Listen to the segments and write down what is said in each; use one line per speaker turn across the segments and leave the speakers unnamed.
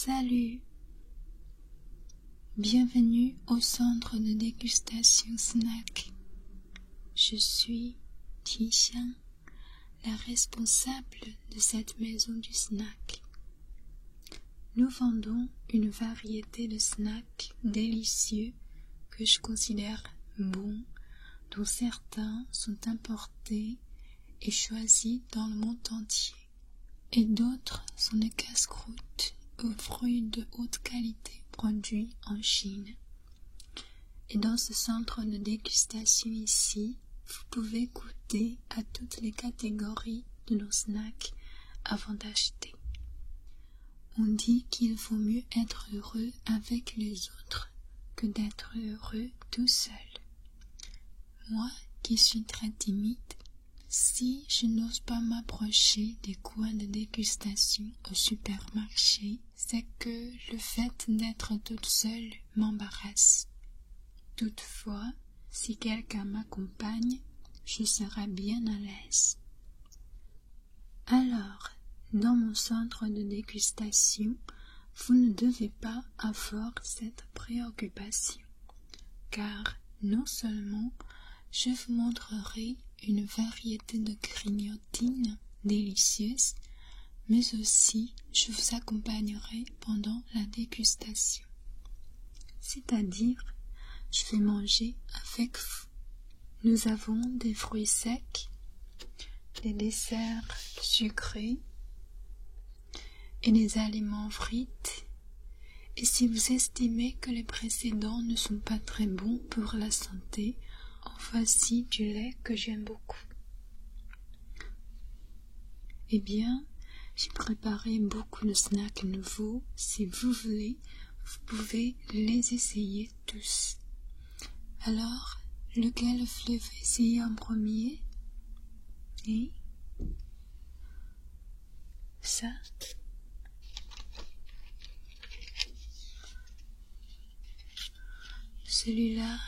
Salut! Bienvenue au centre de dégustation snack. Je suis Tixian, la responsable de cette maison du snack. Nous vendons une variété de snacks délicieux que je considère bons, dont certains sont importés et choisis dans le monde entier, et d'autres sont des casse-croûtes aux fruits de haute qualité produits en Chine. Et dans ce centre de dégustation ici, vous pouvez goûter à toutes les catégories de nos snacks avant d'acheter. On dit qu'il vaut mieux être heureux avec les autres que d'être heureux tout seul. Moi, qui suis très timide, si je n'ose pas m'approcher des coins de dégustation au supermarché, c'est que le fait d'être toute seule m'embarrasse. Toutefois, si quelqu'un m'accompagne, je serai bien à l'aise. Alors, dans mon centre de dégustation, vous ne devez pas avoir cette préoccupation, car non seulement je vous montrerai une variété de grignotines délicieuses, mais aussi je vous accompagnerai pendant la dégustation. C'est-à-dire, je vais manger avec vous. Nous avons des fruits secs, des desserts sucrés et des aliments frits. Et si vous estimez que les précédents ne sont pas très bons pour la santé, en voici du lait que j'aime beaucoup. Eh bien, j'ai préparé beaucoup de snacks nouveaux. Si vous voulez, vous pouvez les essayer tous. Alors, lequel voulez-vous essayer en premier? Et ça? Celui-là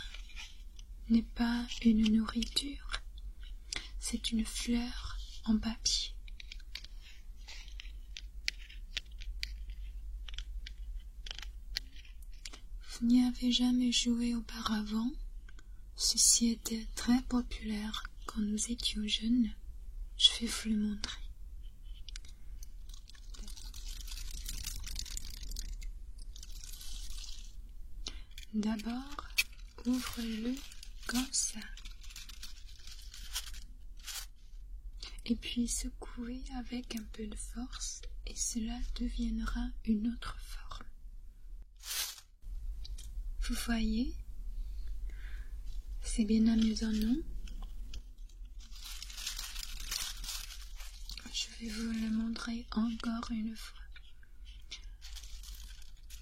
n'est pas une nourriture, c'est une fleur en papier. Vous n'y avez jamais joué auparavant? Ceci était très populaire quand nous étions jeunes. Je vais vous le montrer. D'abord, ouvre-le comme ça. Et puis secouez avec un peu de force et cela deviendra une autre forme. Vous voyez? C'est bien amusant, non? Je vais vous le montrer encore une fois.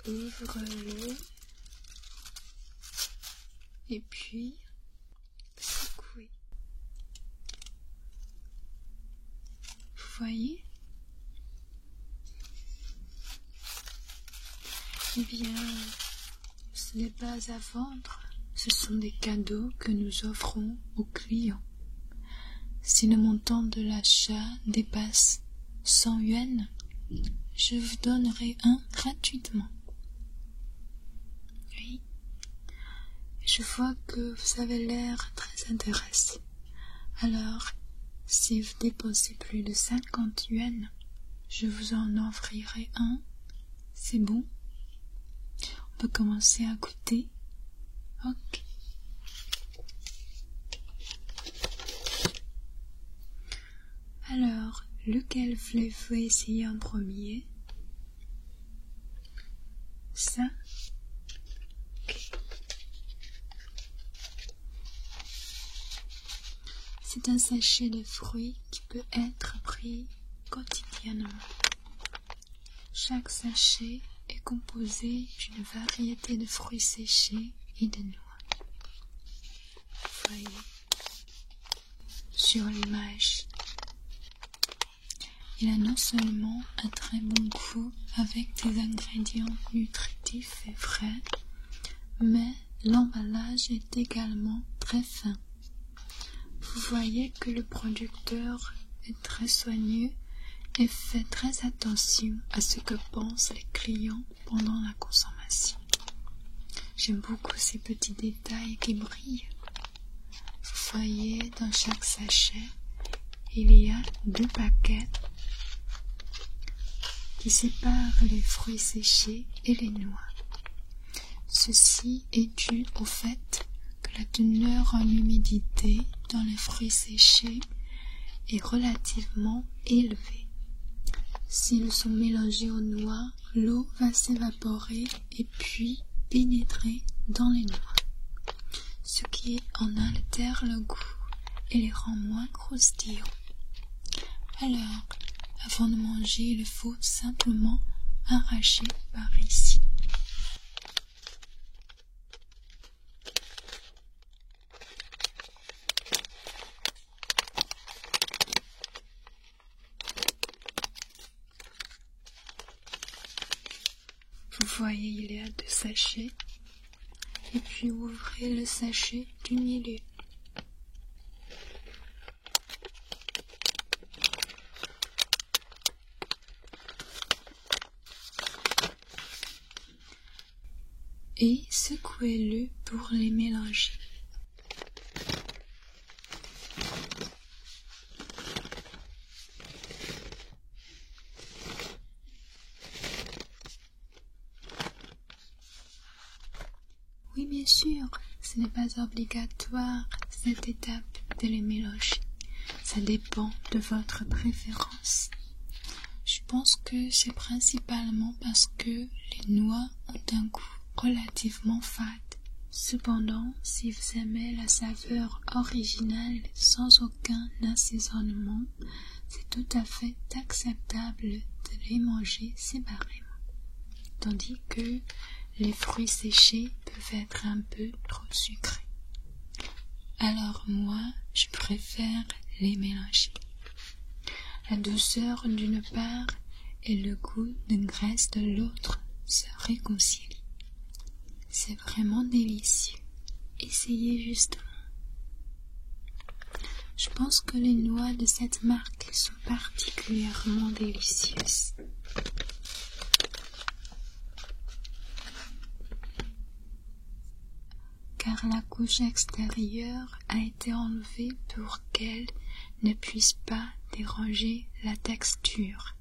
Ouvre-le et puis secouez. Vous voyez? Eh bien, ce n'est pas à vendre, ce sont des cadeaux que nous offrons aux clients. Si le montant de l'achat dépasse 100 yuan, je vous donnerai un gratuitement. Oui, je vois que vous avez l'air très intéressé. Alors, si vous dépensez plus de 50 yuan, je vous en offrirai un. C'est bon? On peut commencer à goûter. Ok. Alors, lequel voulez-vous essayer en premier? Ça? Ok. C'est un sachet de fruits qui peut être pris quotidiennement. Chaque sachet est composé d'une variété de fruits séchés et de noix. Vous voyez sur l'image. Il a non seulement un très bon goût avec des ingrédients nutritifs et frais, mais l'emballage est également très fin. Vous voyez que le producteur est très soigneux et faites très attention à ce que pensent les clients pendant la consommation. J'aime beaucoup ces petits détails qui brillent. Vous voyez, dans chaque sachet, il y a 2 paquets qui séparent les fruits séchés et les noix. Ceci est dû au fait que la teneur en humidité dans les fruits séchés est relativement élevée. S'ils sont mélangés aux noix, l'eau va s'évaporer et puis pénétrer dans les noix, ce qui en altère le goût et les rend moins croustillants. Alors, avant de manger, il faut simplement arracher par ici. Vous voyez, il y a 2 sachets, et puis ouvrez le sachet du milieu. Et secouez-le pour les mélanger. Oui, bien sûr, ce n'est pas obligatoire cette étape de les mélanger. Ça dépend de votre préférence. Je pense que c'est principalement parce que les noix ont un goût relativement fade. Cependant, si vous aimez la saveur originale sans aucun assaisonnement, c'est tout à fait acceptable de les manger séparément. Tandis que les fruits séchés peuvent être un peu trop sucrés. Alors moi, je préfère les mélanger. La douceur d'une part et le goût de graisse de l'autre se réconcilient. C'est vraiment délicieux. Essayez justement. Je pense que les noix de cette marque sont particulièrement délicieuses. Car la couche extérieure a été enlevée pour qu'elle ne puisse pas déranger la texture.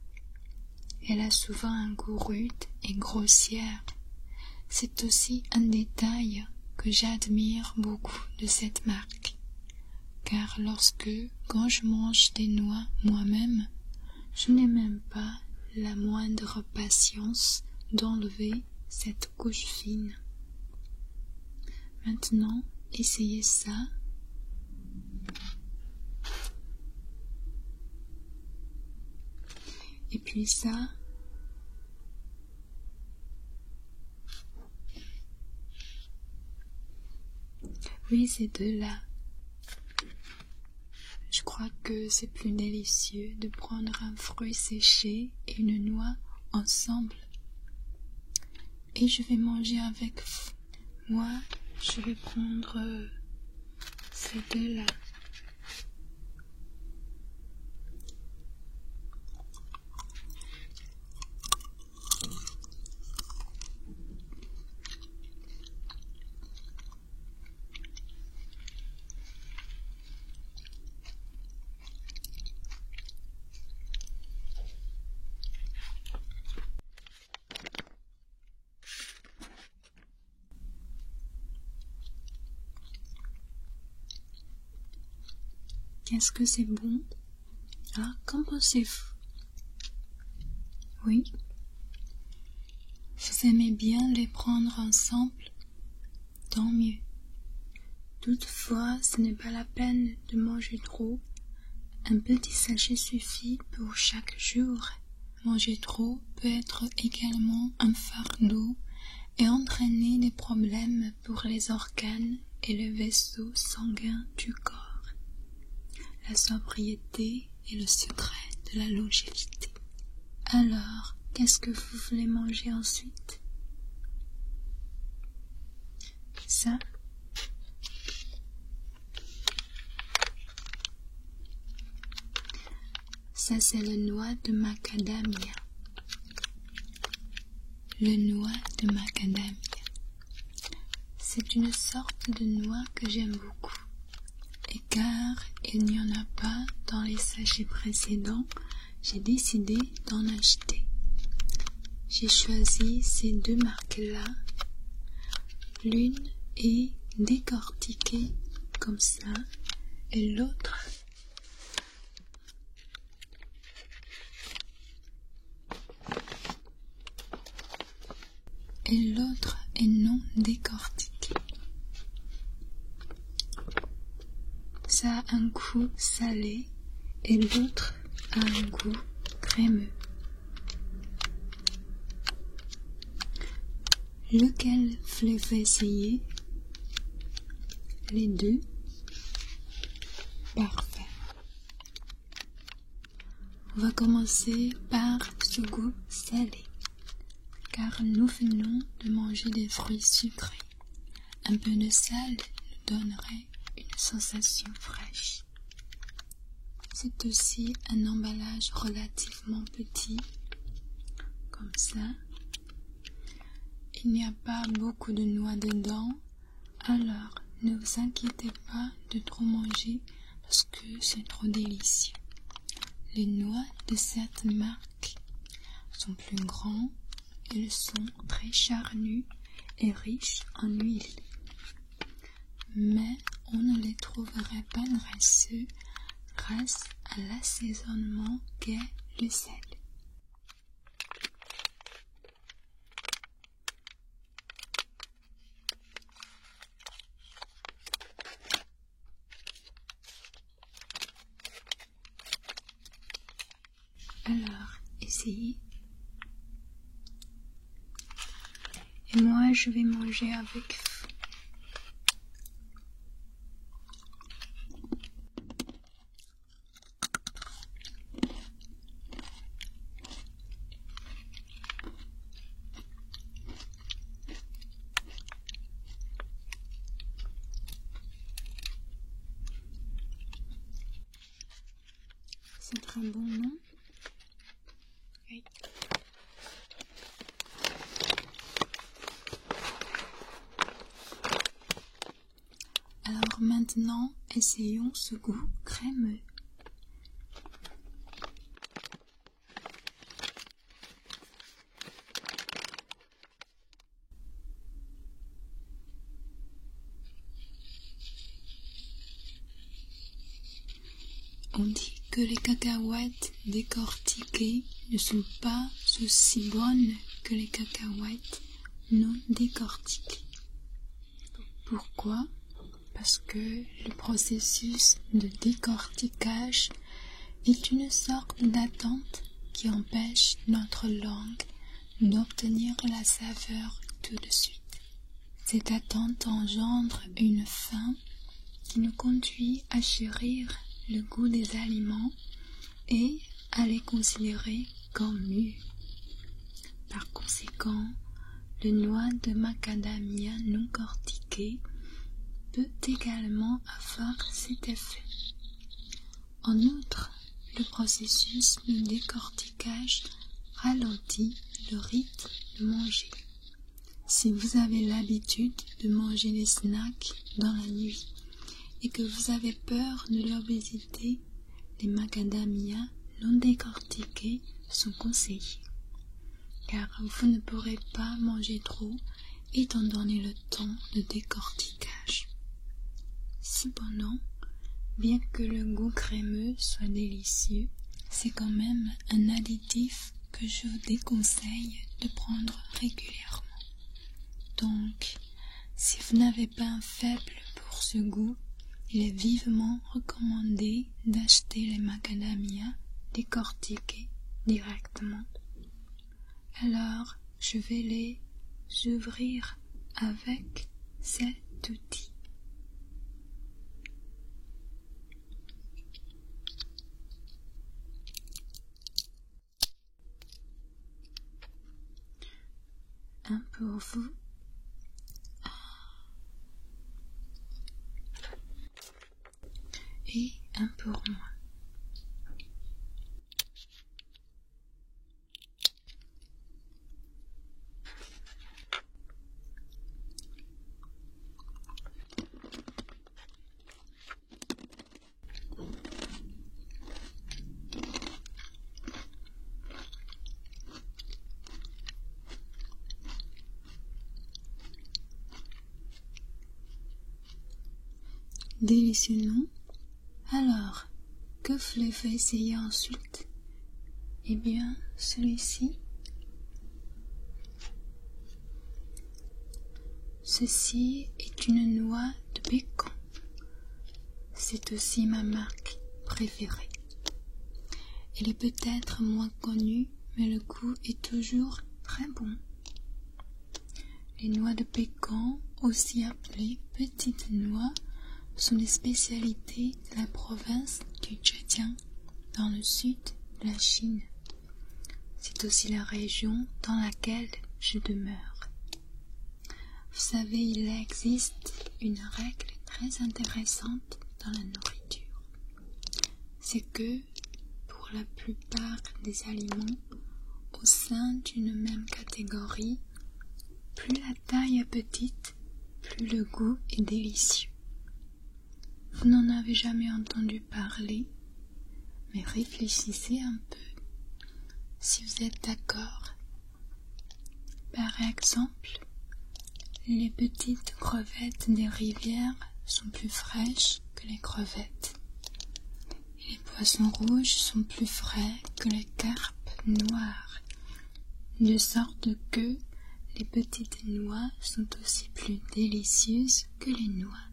Elle a souvent un goût rude et grossière. C'est aussi un détail que j'admire beaucoup de cette marque, car quand je mange des noix moi-même, je n'ai même pas la moindre patience d'enlever cette couche fine. Maintenant, essayez ça. Et puis ça. Oui, ces deux-là. Je crois que c'est plus délicieux de prendre un fruit séché et une noix ensemble. Et je vais manger avec vous. Moi, je vais prendre ces deux-là. Est-ce que c'est bon? Ah, qu'en pensez-vous? Oui? Vous aimez bien les prendre ensemble? Tant mieux. Toutefois, ce n'est pas la peine de manger trop. Un petit sachet suffit pour chaque jour. Manger trop peut être également un fardeau et entraîner des problèmes pour les organes et le vaisseau sanguin du corps. La sobriété est le secret de la longévité. Alors, qu'est-ce que vous voulez manger ensuite? Ça? Ça, c'est le noix de macadamia. Le noix de macadamia. C'est une sorte de noix que j'aime beaucoup. Et car il n'y en a pas dans les sachets précédents, j'ai décidé d'en acheter. J'ai choisi ces deux marques-là. L'une est décortiquée comme ça, et l'autre est non décortiquée. Ça a un goût salé et l'autre a un goût crémeux. Lequel voulez-vous essayer? Les deux? Parfait. On va commencer par ce goût salé, car nous venons de manger des fruits sucrés. Un peu de sel nous donnerait une sensation fraîche. C'est aussi un emballage relativement petit, comme ça. Il n'y a pas beaucoup de noix dedans, alors ne vous inquiétez pas de trop manger parce que c'est trop délicieux. Les noix de cette marque sont plus grands, elles sont très charnues et riches en huile. Mais on ne les trouverait pas graisseux grâce à l'assaisonnement qu'est le sel. Alors, essayez. Et moi, je vais manger avec vous. C'est très bon, non? Oui. Alors maintenant, essayons ce goût crémeux. On dit que les cacahuètes décortiquées ne sont pas aussi bonnes que les cacahuètes non décortiquées. Pourquoi? Parce que le processus de décortiquage est une sorte d'attente qui empêche notre langue d'obtenir la saveur tout de suite. Cette attente engendre une faim qui nous conduit à chérir le goût des aliments et à les considérer comme mûrs. Par conséquent, le noix de macadamia non cortiqué peut également avoir cet effet. En outre, le processus de décortiquage ralentit le rythme de manger. Si vous avez l'habitude de manger des snacks dans la nuit et que vous avez peur de l'obésité, les macadamias non décortiqués sont conseillés, car vous ne pourrez pas manger trop étant donné le temps de décortiquage. Cependant, bien que le goût crémeux soit délicieux, c'est quand même un additif que je vous déconseille de prendre régulièrement. Donc, si vous n'avez pas un faible pour ce goût, il est vivement recommandé d'acheter les macadamias décortiqués directement. Alors, je vais les ouvrir avec cet outil. Un pour vous. Et un pour moi. délicieux, non? Alors, que voulez-vous essayer ensuite? Eh bien, celui-ci. Ceci est une noix de pécan. C'est aussi ma marque préférée. Elle est peut-être moins connue, mais le goût est toujours très bon. Les noix de pécan, aussi appelées petites noix, sont des spécialités de la province du Zhejiang, dans le sud de la Chine. C'est aussi la région dans laquelle je demeure. Vous savez, il existe une règle très intéressante dans la nourriture. C'est que, pour la plupart des aliments, au sein d'une même catégorie, plus la taille est petite, plus le goût est délicieux. Vous n'en avez jamais entendu parler, mais réfléchissez un peu, si vous êtes d'accord. Par exemple, les petites crevettes des rivières sont plus fraîches que les crevettes. Et les poissons rouges sont plus frais que les carpes noires, de sorte que les petites noix sont aussi plus délicieuses que les noix,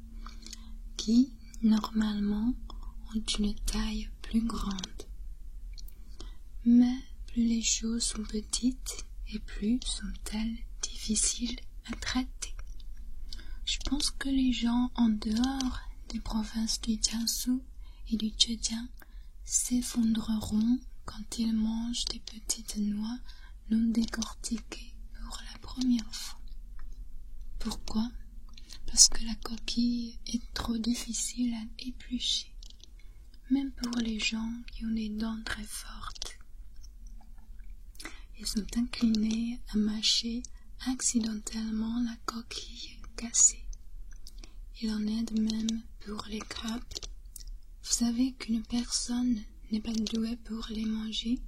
qui, normalement, ont une taille plus grande. Mais plus les choses sont petites et plus sont-elles difficiles à traiter. Je pense que les gens en dehors des provinces du Jiangsu et du Zhejiang s'effondreront quand ils mangent des petites noix non décortiquées pour la première fois. Pourquoi? Parce que la coquille est trop difficile à éplucher, même pour les gens qui ont des dents très fortes. Ils sont inclinés à mâcher accidentellement la coquille cassée. Il en est de même pour les crabes. Vous savez qu'une personne n'est pas douée pour les manger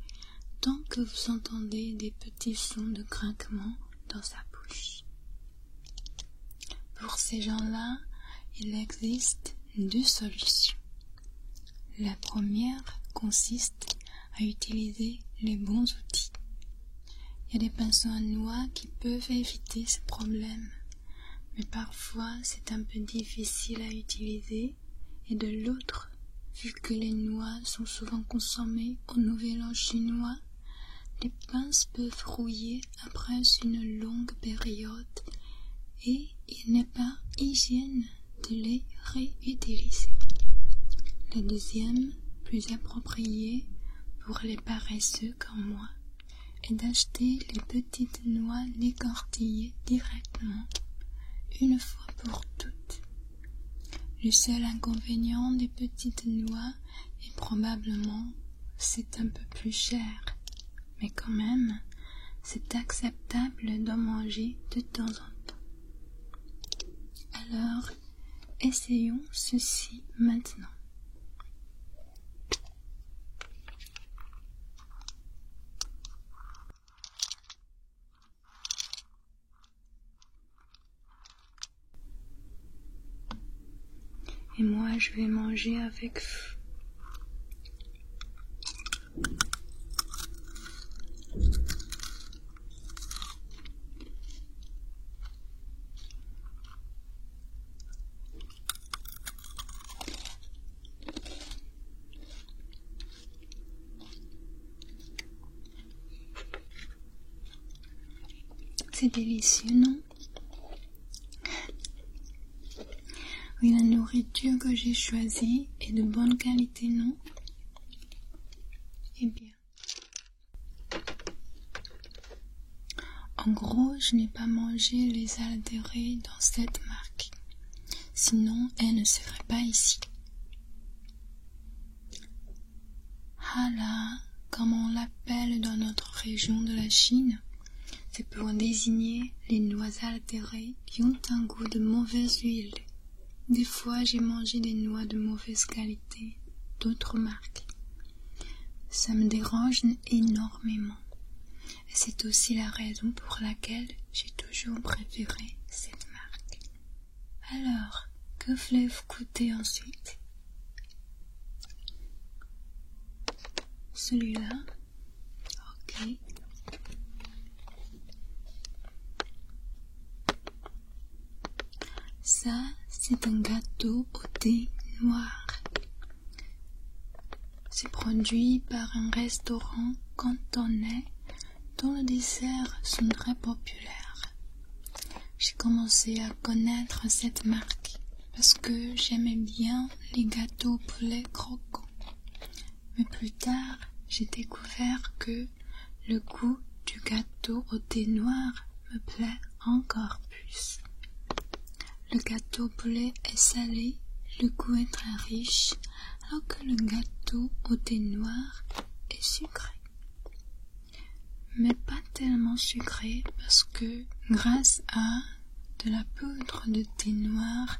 tant que vous entendez des petits sons de craquement dans sa bouche. Pour ces gens-là, il existe deux solutions. La première consiste à utiliser les bons outils. Il y a des pinceaux à noix qui peuvent éviter ce problème, mais parfois c'est un peu difficile à utiliser, et de l'autre, vu que les noix sont souvent consommées au Nouvel An chinois, les pinces peuvent rouiller après une longue période et il n'est pas hygiène de les réutiliser. La deuxième, plus appropriée pour les paresseux comme moi, est d'acheter les petites noix décortillées directement, une fois pour toutes. Le seul inconvénient des petites noix est probablement c'est un peu plus cher, mais quand même, c'est acceptable d'en manger de temps en temps. Alors, essayons ceci maintenant. Et moi, je vais manger avec vous. C'est délicieux, non? Oui, la nourriture que j'ai choisie est de bonne qualité, non? Eh bien. En gros, je n'ai pas mangé les altérés dans cette marque. Sinon, elle ne serait pas ici. Hala, comme on l'appelle dans notre région de la Chine, c'est pour désigner les noix altérées qui ont un goût de mauvaise huile. Des fois, j'ai mangé des noix de mauvaise qualité, d'autres marques. Ça me dérange énormément. Et c'est aussi la raison pour laquelle j'ai toujours préféré cette marque. Alors, Que voulez-vous goûter ensuite? Celui-là. Ok. Ça, c'est un gâteau au thé noir. C'est produit par un restaurant cantonais dont les desserts sont très populaires. J'ai commencé à connaître cette marque parce que j'aimais bien les gâteaux au poulet croquants. Mais plus tard, j'ai découvert que le goût du gâteau au thé noir me plaît encore plus. Le gâteau au poulet est salé, le goût est très riche, alors que le gâteau au thé noir est sucré. Mais pas tellement sucré parce que grâce à de la poudre de thé noir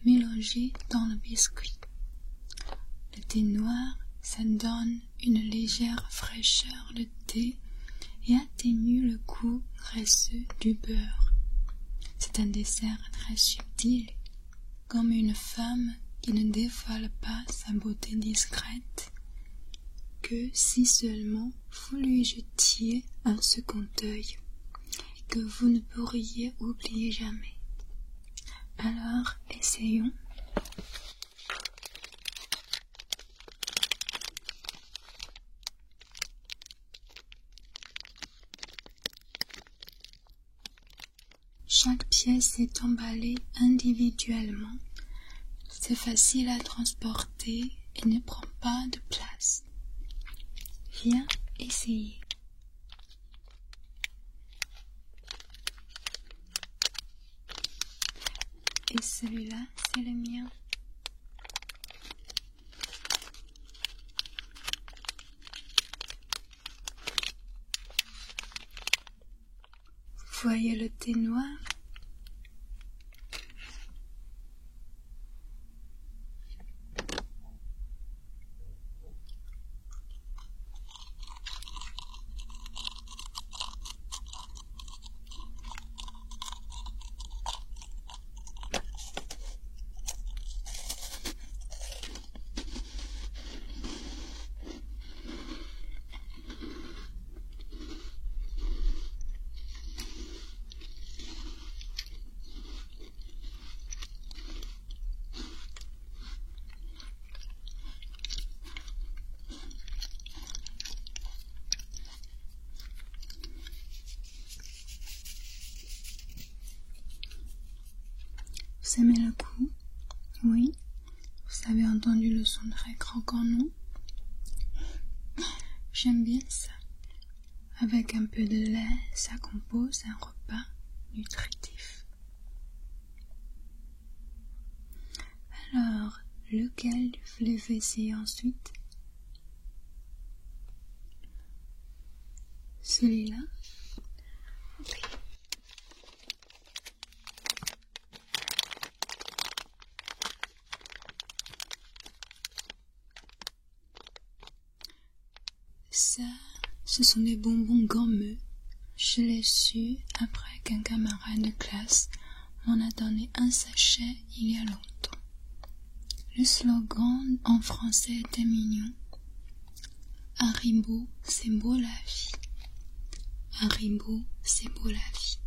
mélangée dans le biscuit. Le thé noir, ça donne une légère fraîcheur de thé et atténue le goût graisseux du beurre. C'est un dessert très subtil, comme une femme qui ne dévoile pas sa beauté discrète, que si seulement vous lui jetiez un second œil, et que vous ne pourriez oublier jamais. Alors, essayons. Chaque pièce est emballée individuellement. C'est facile à transporter et ne prend pas de place. Viens essayer. Et celui-là, c'est le mien. Vous voyez le thé noir? Vous aimez le goût? Oui. Vous avez entendu le son très croquant, non? J'aime bien ça. Avec un peu de lait, ça compose un repas nutritif. Alors, lequel voulez-vous essayer ensuite? Celui-là? Ok. Ça, ce sont des bonbons gommeux. Je l'ai su après qu'un camarade de classe m'en a donné un sachet il y a longtemps. Le slogan en français était mignon. Haribo, c'est beau la vie. Haribo, c'est beau la vie.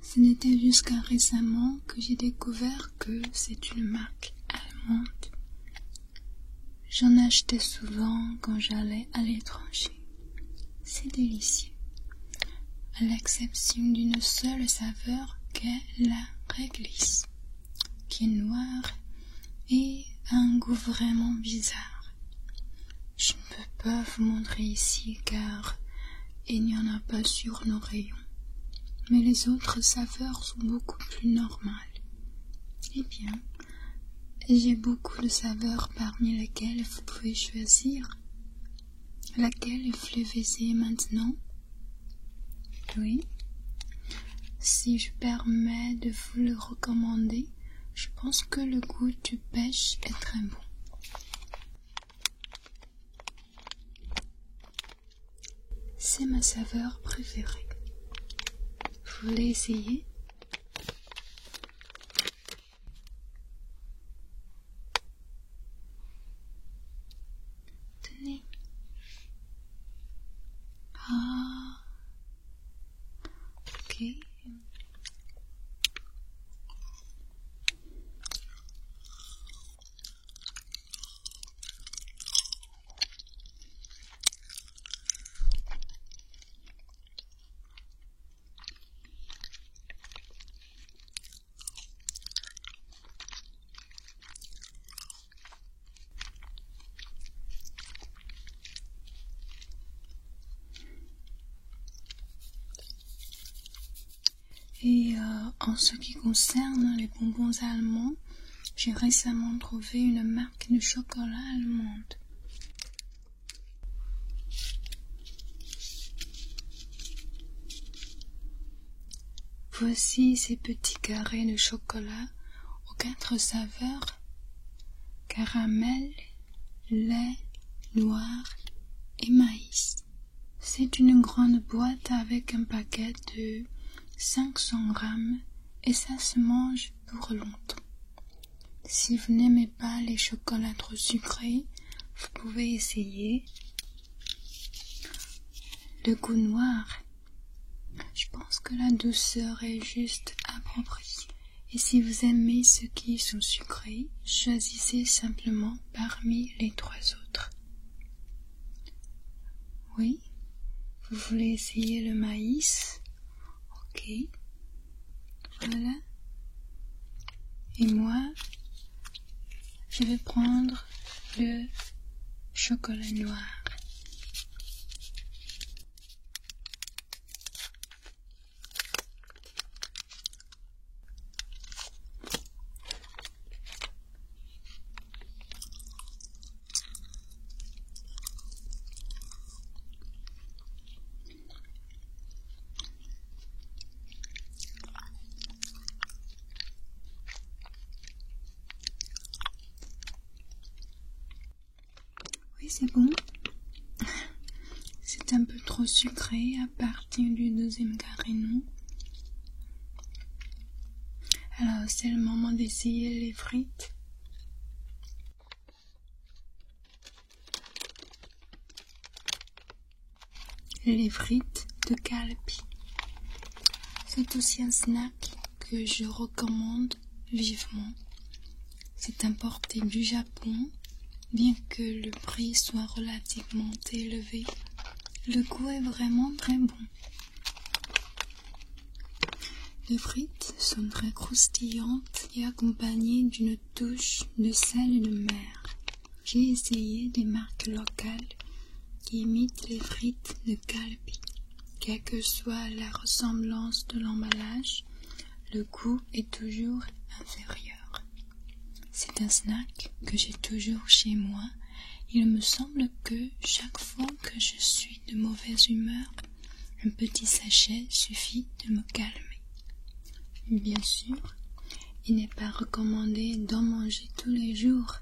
Ce n'était jusqu'à récemment que j'ai découvert que c'est une marque allemande. J'en achetais souvent quand j'allais à l'étranger. C'est délicieux, à l'exception d'une seule saveur qu'est la réglisse, qui est noire et a un goût vraiment bizarre. Je ne peux pas vous montrer ici car il n'y en a pas sur nos rayons, mais les autres saveurs sont beaucoup plus normales. Eh bien, j'ai beaucoup de saveurs parmi lesquelles vous pouvez choisir. Laquelle voulez-vous essayer maintenant? Oui. Si je permets de vous le recommander, je pense que le goût du pêche est très bon. C'est ma saveur préférée. Vous voulez essayer? Ok. Et en ce qui concerne les bonbons allemands, j'ai récemment trouvé une marque de chocolat allemande. Voici ces petits carrés de chocolat aux 4 saveurs: caramel, lait, noir et maïs. C'est une grande boîte avec un paquet de 500 grammes et ça se mange pour longtemps. Si vous n'aimez pas les chocolats trop sucrés, vous pouvez essayer le goût noir. Je pense que la douceur est juste appropriée. Et si vous aimez ceux qui sont sucrés, choisissez simplement parmi les 3 autres. Oui, vous voulez essayer le maïs? Ok, voilà. Et moi, je vais prendre le chocolat noir. Oui, c'est bon. C'est un peu trop sucré à partir du 2e carré, non? Alors, c'est le moment d'essayer les frites. Les frites de Calbee. C'est aussi un snack que je recommande vivement. C'est importé du Japon, bien que le prix soit relativement élevé. Le goût est vraiment très bon. Les frites sont très croustillantes et accompagnées d'une touche de sel de mer. J'ai essayé des marques locales qui imitent les frites de Calbee. Quelle que soit la ressemblance de l'emballage, le goût est toujours inférieur. C'est un snack que j'ai toujours chez moi. Il me semble que chaque fois que je suis de mauvaise humeur, un petit sachet suffit de me calmer. Bien sûr, il n'est pas recommandé d'en manger tous les jours,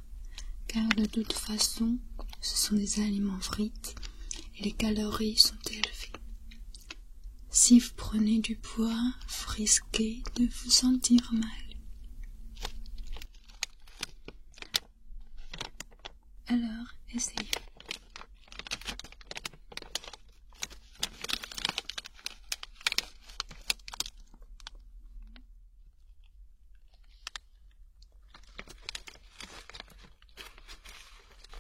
car de toute façon, ce sont des aliments frites et les calories sont élevées. Si vous prenez du poids, vous risquez de vous sentir mal. Alors, essayez.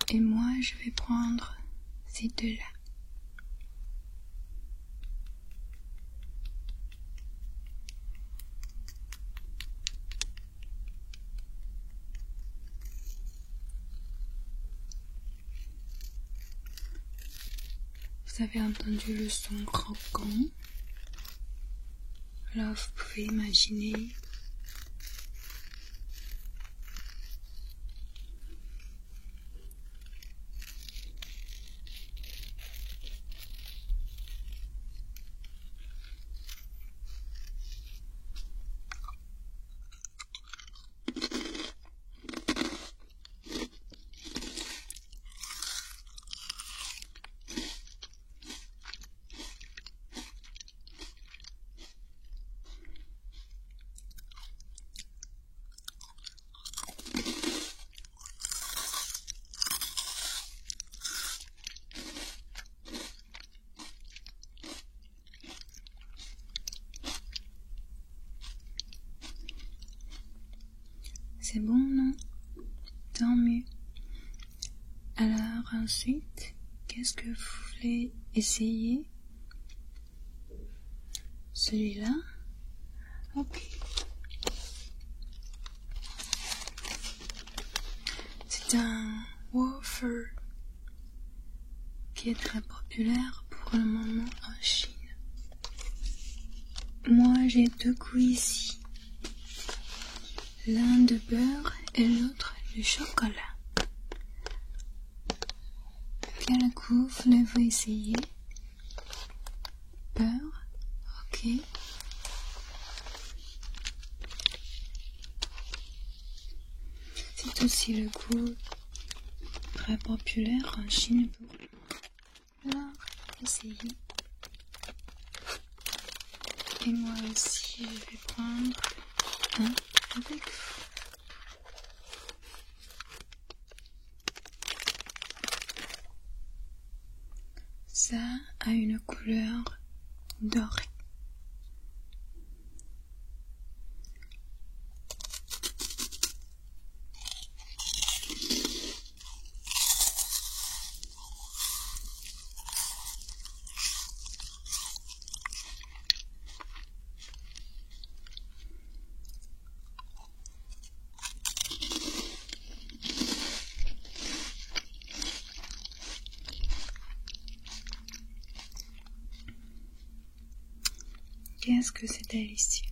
Et moi, je vais prendre ces 2-là. Vous avez entendu le son croquant. Alors vous pouvez imaginer C'est bon, non? Tant mieux. Alors ensuite, qu'est-ce que vous voulez essayer? Celui-là? Ok. C'est un wafer qui est très populaire pour le moment en Chine. Moi, j'ai 2 goûts ici. L'un de beurre et l'autre de chocolat. Quel goût voulez-vous essayer? Beurre? Ok. C'est aussi le goût très populaire en Chine. Alors, essayez. Et moi aussi, je vais prendre un avec vous. Ça a une couleur dorée. Qu'est-ce que c'est délicieux.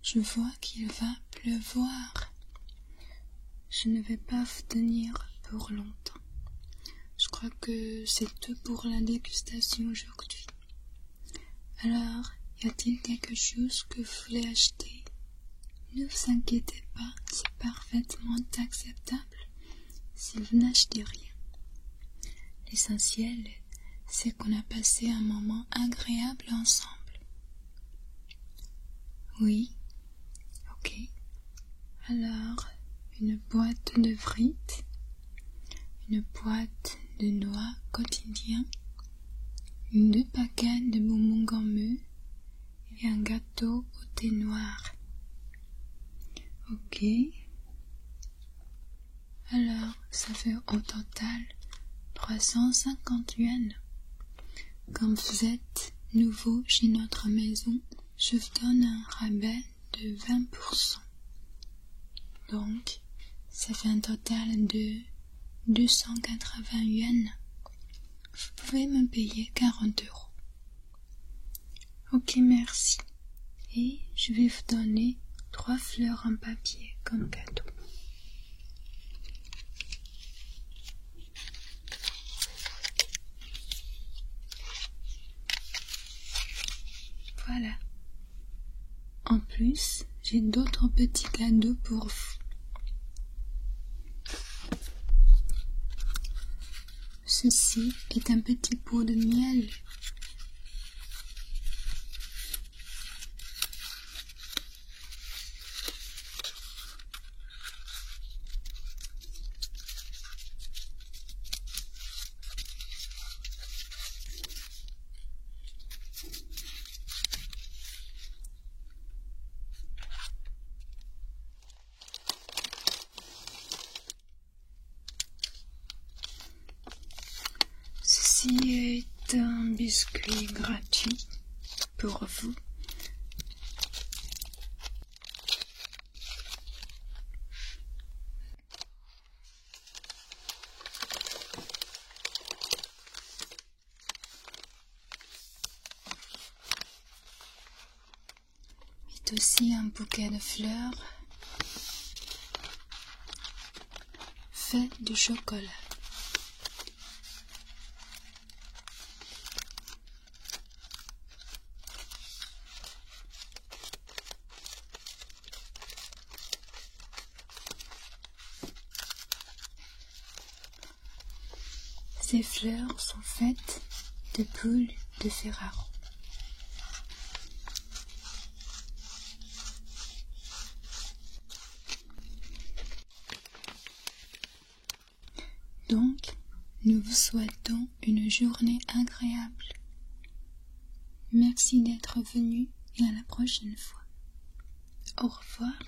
Je vois qu'il va pleuvoir. Je ne vais pas vous tenir pour longtemps. Je crois que c'est tout pour la dégustation aujourd'hui. Alors, y a-t-il quelque chose que vous voulez acheter? Ne vous inquiétez pas, c'est parfaitement acceptable si vous n'achetez rien. L'essentiel, c'est qu'on a passé un moment agréable ensemble. Oui, ok. Alors, une boîte de frites, une boîte de noix quotidien, 2 paquets de bonbons gommeux et un gâteau au thé noir. Ok. Alors, ça fait au total 350 yuan. Comme vous êtes nouveau chez notre maison, je vous donne un rabais de 20%. Donc, ça fait un total de 280 yuan. Vous pouvez me payer 40 €. Ok, merci. Et je vais vous donner 3 fleurs en papier comme cadeau. Voilà. En plus, j'ai d'autres petits cadeaux pour vous. Ceci est un petit pot de miel. Ceci est un biscuit gratuit pour vous. C'est aussi un bouquet de fleurs fait de chocolat. Ces fleurs sont faites de poules de Ferraro. Donc, nous vous souhaitons une journée agréable. Merci d'être venu et à la prochaine fois. Au revoir.